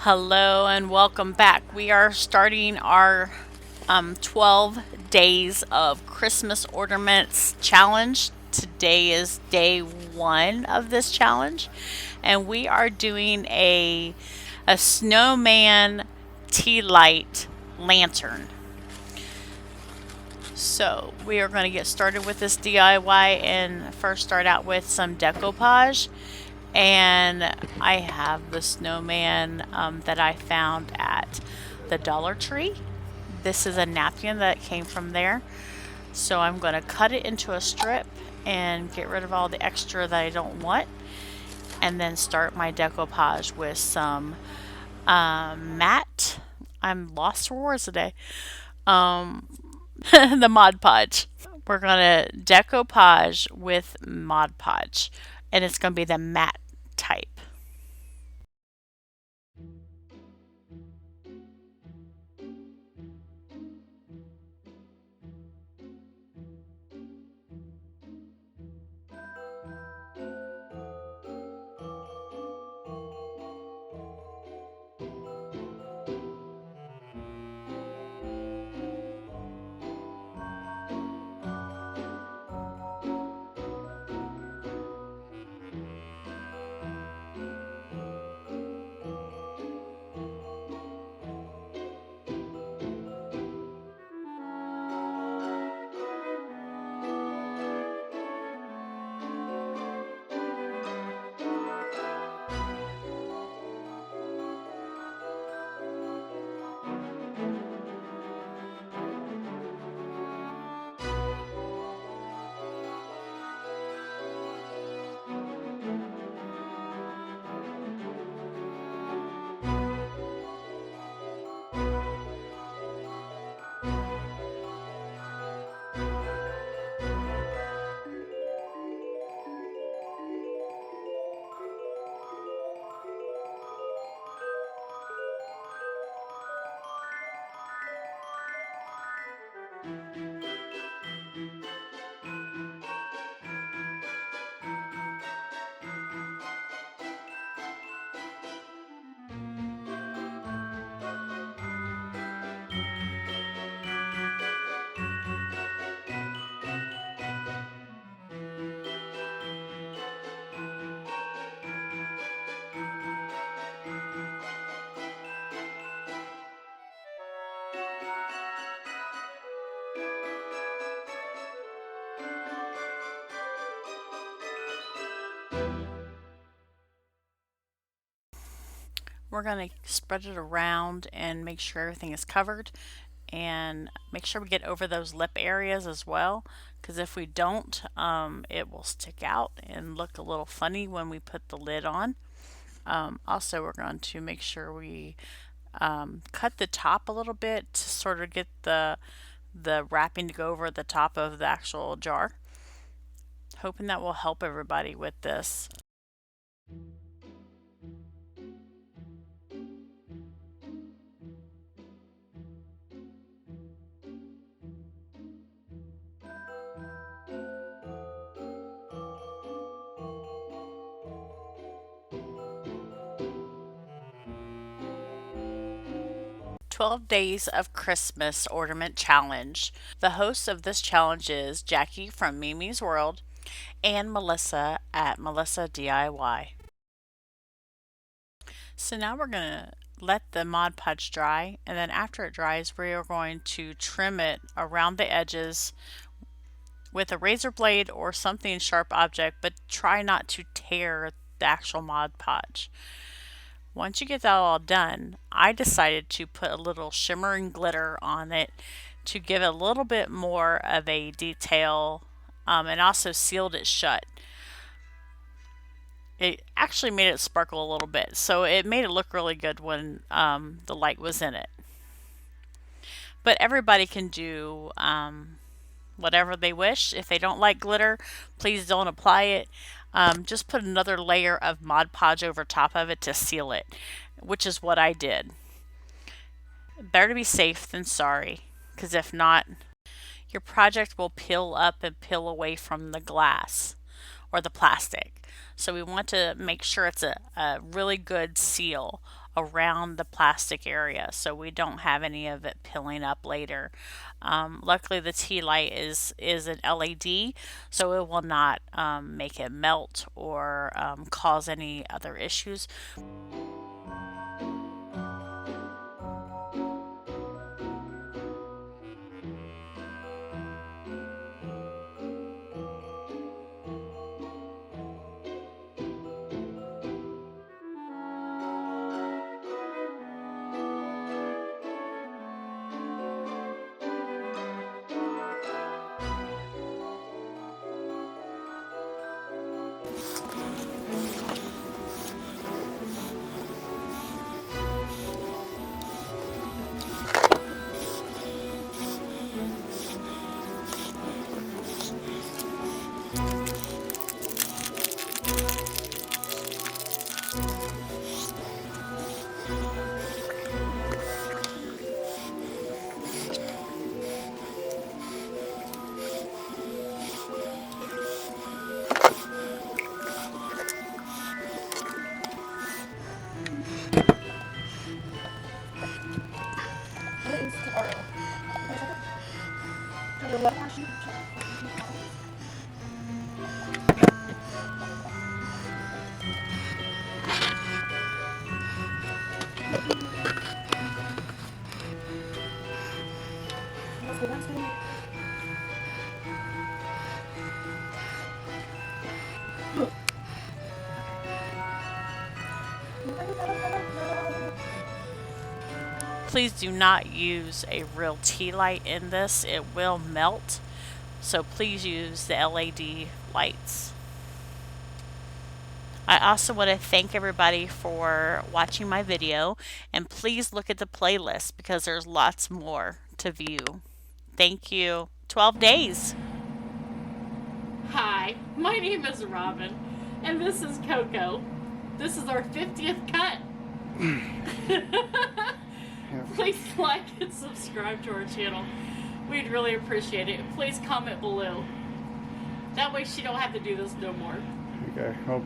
Hello and welcome back. We are starting our 12 days of Christmas ornaments challenge. Today is day one of this challenge, and we are doing a snowman tea light lantern. So we are going to get started with this DIY and first start out with some decoupage. And I have the snowman that I found at the Dollar Tree. This is a napkin that came from there. So I'm going to cut it into a strip and get rid of all the extra that I don't want. And then start my decoupage with some matte. I'm lost for words today. The Mod Podge. We're going to decoupage with Mod Podge. And it's going to be the matte type. 'We're going to spread it around and make sure everything is covered and make sure we get over those lip areas as well, because if we don't, it will stick out and look a little funny when we put the lid on. Also, we're going to make sure we cut the top a little bit to sort of get the wrapping to go over the top of the actual jar. Hoping that will help everybody with this. 12 Days of Christmas Ornament Challenge. The hosts of this challenge is Jackie from Mimi's World and Melissa at Melissa DIY. So now we're going to let the Mod Podge dry, and then after it dries, we are going to trim it around the edges with a razor blade or something sharp object, but try not to tear the actual Mod Podge. Once you get that all done, I decided to put a little shimmer and glitter on it to give it a little bit more of a detail, and also sealed it shut. It actually made it sparkle a little bit, so it made it look really good when the light was in it. But everybody can do whatever they wish. If they don't like glitter, please don't apply it. Just put another layer of Mod Podge over top of it to seal it, which is what I did. Better to be safe than sorry, because if not, your project will peel up and peel away from the glass or the plastic. So we want to make sure it's a really good seal around the plastic area so we don't have any of it peeling up later. Luckily, the tea light is an LED, so it will not make it melt or cause any other issues. Please do not use a real tea light in this. It will melt. So please use the LED lights. I also want to thank everybody for watching my video, and please look at the playlist because there's lots more to view. Thank you. 12 days. Hi, my name is Robin, and this is Coco. This is our 50th cut. Please like and subscribe to our channel. We'd really appreciate it. Please comment below. That way she don't have to do this no more. Okay. Well,